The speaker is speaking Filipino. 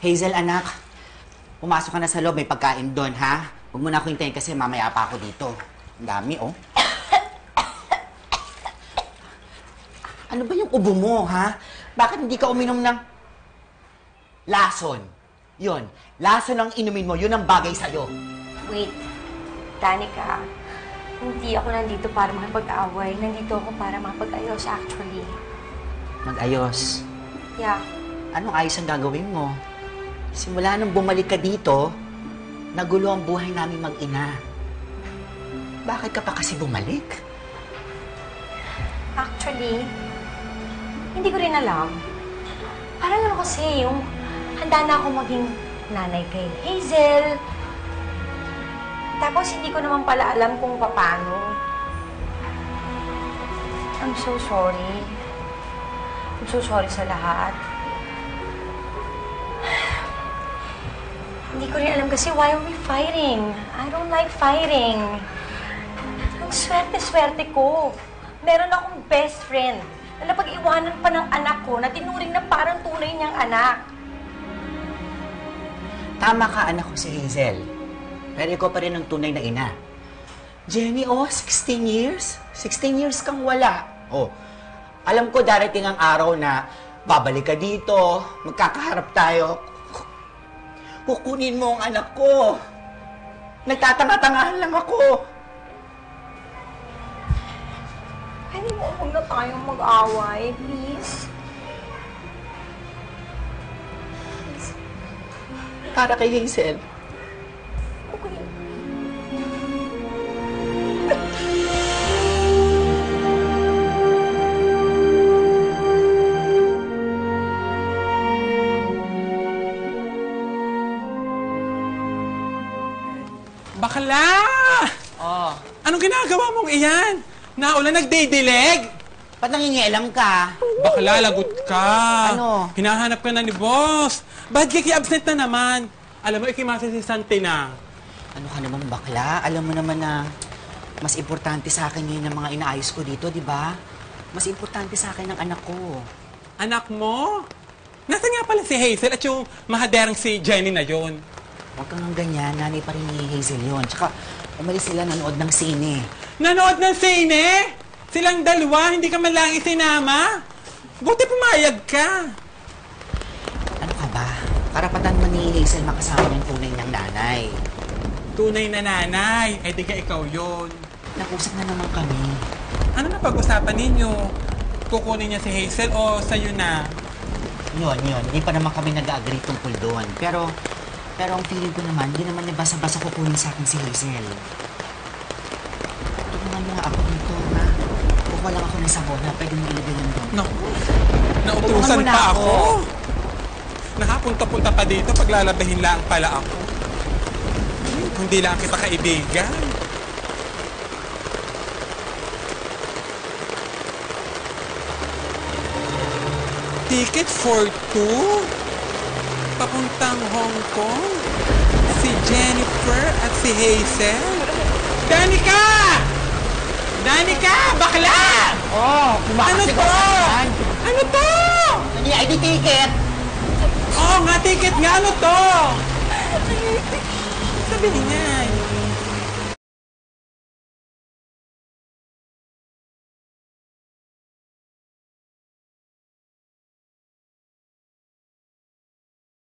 Hazel, anak. Pumasok ka na sa loob. May pagkain doon, ha? Huwag mo na ako hintayin kasi mamaya pa ako dito. Ang dami, oh. Ano ba yung ubo mo, ha? Bakit hindi ka uminom ng lason? Yun. Lason ang inumin mo. Yun ang bagay sa'yo. Wait. Danica, hindi ako nandito para makipag-away. Nandito ako para makipag-ayos, actually. Mag-ayos. Yeah. Anong ayos ang gagawin mo? Simula nung bumalik ka dito, nagulo ang buhay namin mag-ina. Bakit ka pa kasi bumalik? Actually, hindi ko rin alam. Parang ano kasi, yung handa na ako maging nanay kay Hazel. Tapos hindi ko naman pala alam kung paano. I'm so sorry. I'm so sorry sa lahat. Hindi ko rin alam kasi why are we fighting? I don't like fighting. Ang swerte-swerte ko. Meron akong best friend na napag-iwanan pa ng anak ko na tinuring na parang tunay niyang anak. Tama ka, anak ko si Hazel. Pero ikaw pa rin ang tunay na ina. Jenny, 16 years? 16 years kang wala. Alam ko darating ang araw na babalik ka dito, magkakaharap tayo. Kukunin mo ang anak ko. Nagtatanga-tangahan lang ako. Pwede mo huwag na tayong mag-away, please? Please. Para kay Hazel. Okay. Bakla! Oh, Anong ginagawa mong iyan? Naulan nagdidilig? ba't nangingialam ka? Bakla, lagot ka. Ano? Hinahanap ka na ni boss. Ba't kiki-absent na naman? Alam mo, ikimasa si Santina. Ano ka naman bakla? Alam mo naman na mas importante sa akin ngayon ang mga inaayos ko dito, di ba? Mas importante sa akin ang anak ko. Anak mo? Nasaan nga pala si Hazel at yung mahaderang si Jenny na yon? Huwag kang ganyan, nanay pa rin ni Hazel yun. Tsaka, umalis sila nanood ng sine. Nanood ng sine? Silang dalawa, hindi ka man lang isinama? Buti pumayag ka. Ano ka ba? Karapatan mo ni Hazel makasama yung tunay ng nanay. Tunay na nanay, eh di ka ikaw yon. Nag-usap na naman kami. Ano na pag-usapan ninyo? Kukunin niya si Hazel o sa'yo na? Yun. Hindi pa naman kami nag-agree tungkol doon. Pero ang feeling ko naman, hindi naman niya basa-basa kukunin sa akin si Hazel. Tulungan niya ako dito, ha? Kukuha lang ako ng sabon na pwede mo ilagay lang doon. No. Nautusan Tulungan mo na pa ako. ako. Nakapunta-punta pa dito, paglalabahin lang pala ako. Hindi lang kita kaibigan. Ticket for two? Papuntang Hong Kong? Si Jennifer at si Hazel? Danica! Danica! Bakla! Oh, Ano kumakasig to? ako sa akin. Ano to? Ano yung ID ticket? Oo nga, ticket nga. Ano to? Sabihin niya.